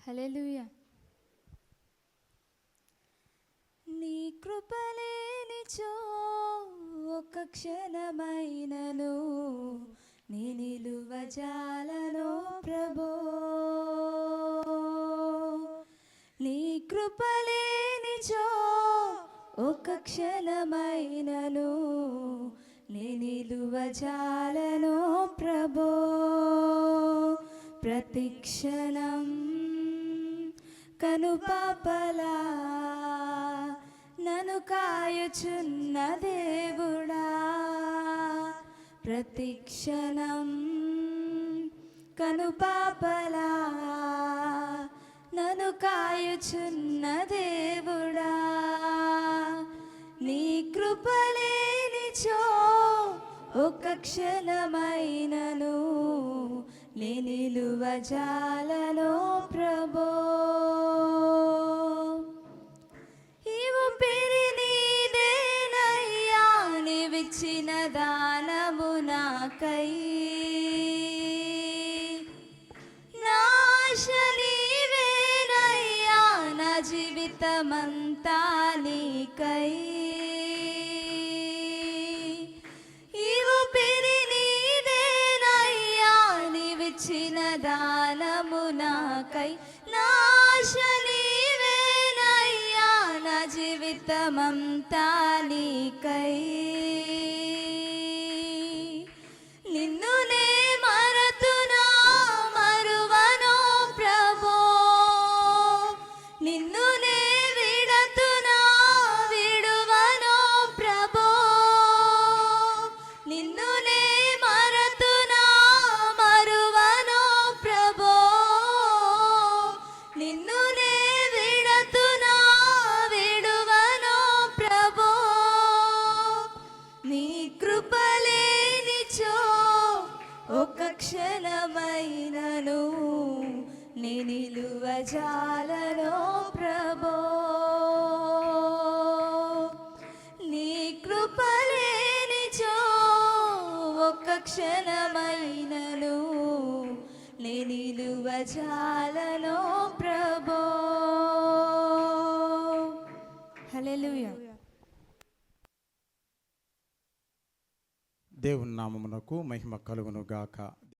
హల్లెలూయా. నీ కృపలేనిచో ఒక్క క్షణమైనను నీ నిలువజాలను ప్రభో. నీ కృపలేనిచో ఒక్క క్షణమైనను నీ నిలువజాలను ప్రభో. ప్రతిక్షణం కనుపాపలా నన్ను కాయుచున్న దేవుడా. ప్రతిక్షణం కనుపాపలా నన్ను కాయుచున్న దేవుడా. నీ కృపలేనిచో ఒక్క క్షణమైనను నీ నిలువజాలను ప్రభో. నీవిచ్చిన దానము నాకై నాశ నీవేనయ్యా. నా జీవితమంతా నీకై నీవిచ్చిన దానము నాకై నాశ నీవేనయ్యా. నా జీవితమంతా నీకై నిన్ను నే మరతునా మరువను ప్రభో. నిన్ను నే విడతునా విడువను ప్రభో. నిన్ను నే మరతునా మరువను ప్రభో. నిన్ను నే విడతునా విడువను ప్రభో. నీ కృపలేనిచో ఒక్క క్షణమైనను నీ నిలువజాలను ప్రభో. నీ కృపలేనిచో ఒక్క క్షణమైనను నీ నిలువజాలను ప్రభో. హల్లెలూయా. దేవుని నామమునకు మహిమ కలుగును గాక.